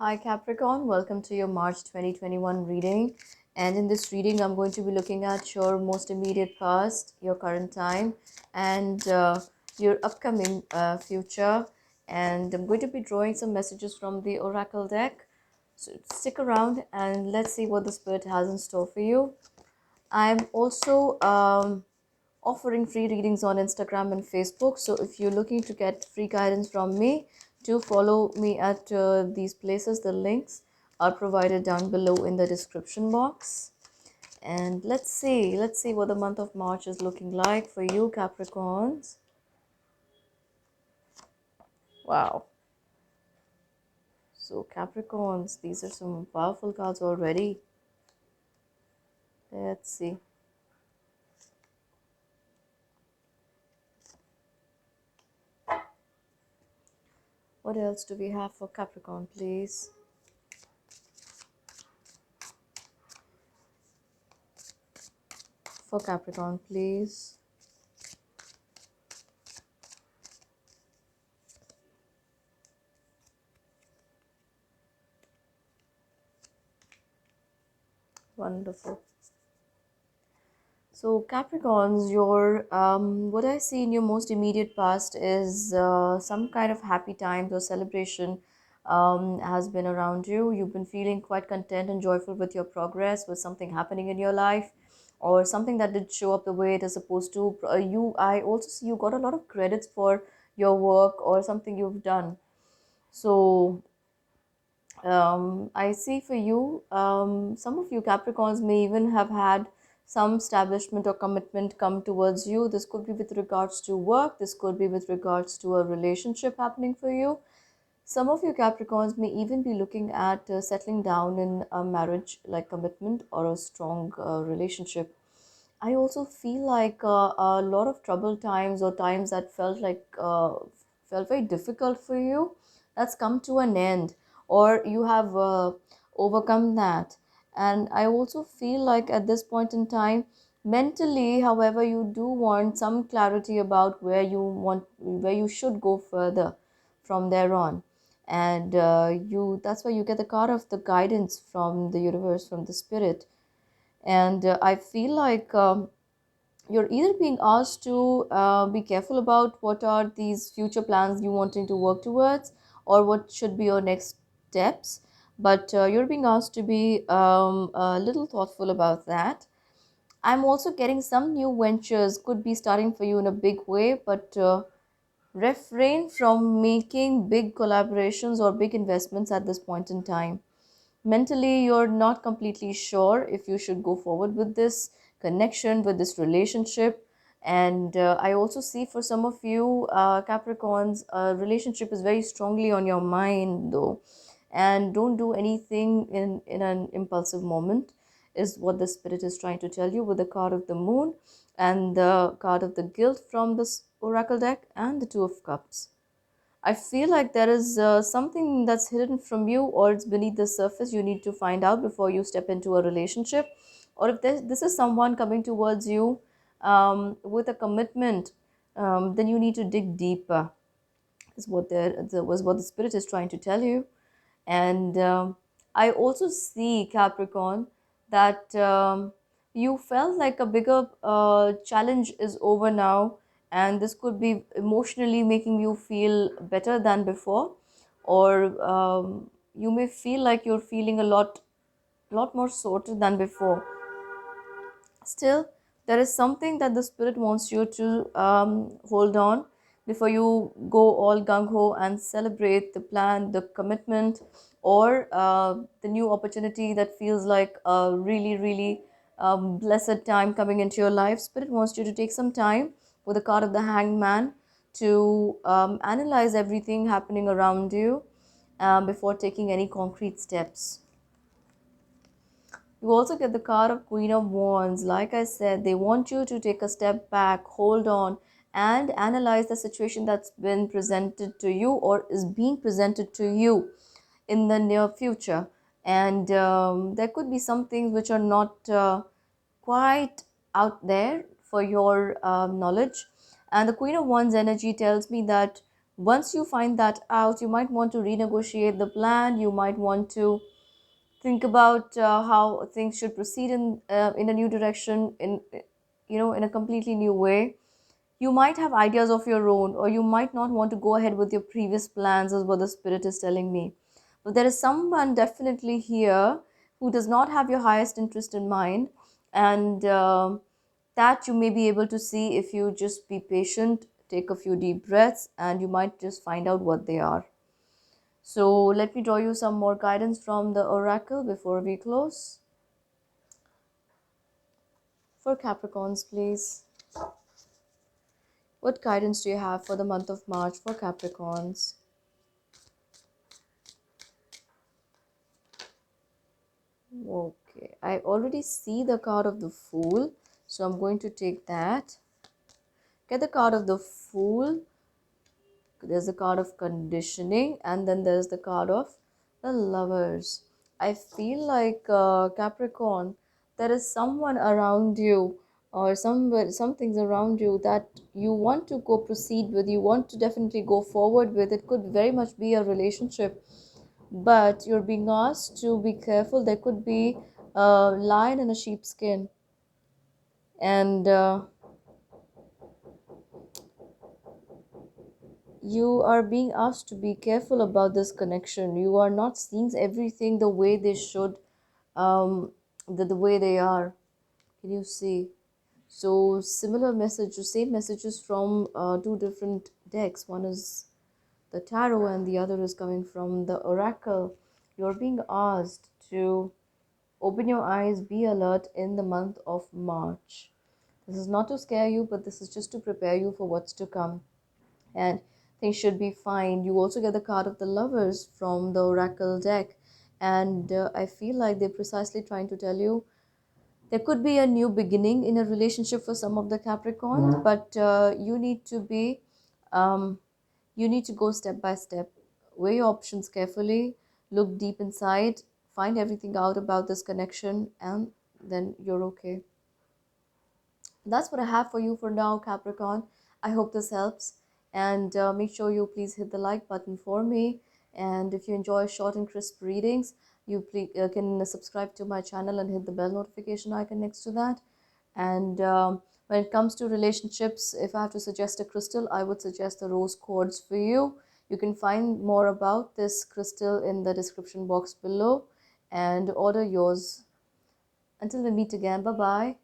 Hi Capricorn, welcome to your March 2021 reading. And in this reading, I'm going to be looking at your most immediate past, your current time, and your upcoming future. And I'm going to be drawing some messages from the Oracle deck. So stick around and let's see what the Spirit has in store for you. I'm also offering free readings on Instagram and Facebook. So if you're looking to get free guidance from me, do follow me at these places. The links are provided down below in the description box. And let's see what the month of March is looking like for you, Capricorns. Wow. So Capricorns, these are some powerful cards already. Let's see. What else do we have for Capricorn, please? For Capricorn, please. Wonderful. So Capricorns, your what I see in your most immediate past is some kind of happy times or celebration has been around you. You've been feeling quite content and joyful with your progress, with something happening in your life, or something that did show up the way it is supposed to. I also see you got a lot of credits for your work or something you've done. So I see for you, some of you Capricorns may even have had some establishment or commitment come towards you. This could be with regards to work, this could be with regards to a relationship happening for you. Some of you Capricorns may even be looking at settling down in a marriage like commitment or a strong relationship. I also feel like a lot of troubled times or times that felt very difficult for you, that's come to an end, or you have overcome that. And I also feel like at this point in time, mentally, however, you do want some clarity about where you should go further from there on. And you that's why you get the card of the guidance from the universe, from the spirit. And I feel like you're either being asked to be careful about what are these future plans you wanting to work towards, or what should be your next steps. But you're being asked to be a little thoughtful about that. I'm also getting some new ventures could be starting for you in a big way, but refrain from making big collaborations or big investments at this point in time. Mentally, you're not completely sure if you should go forward with this connection, with this relationship. And I also see for some of you Capricorns, relationship is very strongly on your mind though. And don't do anything in an impulsive moment, is what the spirit is trying to tell you with the card of the moon and the card of the guilt from this oracle deck and the two of cups. I feel like there is something that's hidden from you, or it's beneath the surface you need to find out before you step into a relationship. Or if this is someone coming towards you with a commitment, then you need to dig deeper, is what was what the spirit is trying to tell you. And I also see, Capricorn, that you felt like a bigger challenge is over now, and this could be emotionally making you feel better than before. Or you may feel like you're feeling a lot more sorted than before. Still, there is something that the spirit wants you to hold on before you go all gung ho and celebrate the plan, the commitment, or the new opportunity that feels like a really, really blessed time coming into your life. Spirit wants you to take some time with the card of the Hanged Man to analyze everything happening around you before taking any concrete steps. You also get the card of Queen of Wands. Like I said, they want you to take a step back, hold on, and analyze the situation that's been presented to you or is being presented to you in the near future. And there could be some things which are not quite out there for your knowledge. And the Queen of Wands energy tells me that Once you find that out, you might want to renegotiate the plan. You might want to think about how things should proceed in a new direction, in a completely new way. You might have ideas of your own, or you might not want to go ahead with your previous plans, is what the spirit is telling me. But there is someone definitely here who does not have your highest interest in mind, and that you may be able to see if you just be patient, take a few deep breaths, and you might just find out what they are. So let me draw you some more guidance from the oracle before we close. For Capricorns, please. What guidance do you have for the month of March for Capricorns? Okay, I already see the card of the Fool, so I'm going to take that. Get the card of the Fool. There's the card of conditioning, and then there's the card of the Lovers. I feel like Capricorn, there is someone around you, or some things around you that you want to go proceed with, you want to definitely go forward with. It could very much be a relationship, but you're being asked to be careful. There could be a lion in a sheepskin, and you are being asked to be careful about this connection. You are not seeing everything the way they should, the way they are. Can you see? So similar messages, same messages from two different decks. One is the tarot and the other is coming from the oracle. You're being asked to open your eyes, be alert in the month of March. This is not to scare you, but this is just to prepare you for what's to come. And things should be fine. You also get the card of the Lovers from the oracle deck. And I feel like they're precisely trying to tell you there could be a new beginning in a relationship for some of the Capricorns, but um, you need to go step by step, weigh your options carefully, look deep inside, find everything out about this connection, and then you're okay. That's what I have for you for now, Capricorn. I hope this helps. And make sure you please hit the like button for me. And if you enjoy short and crisp readings, you can subscribe to my channel and hit the bell notification icon next to that. And when it comes to relationships, if I have to suggest a crystal, I would suggest the rose quartz for you. You can find more about this crystal in the description box below and order yours. Until we meet again, bye bye.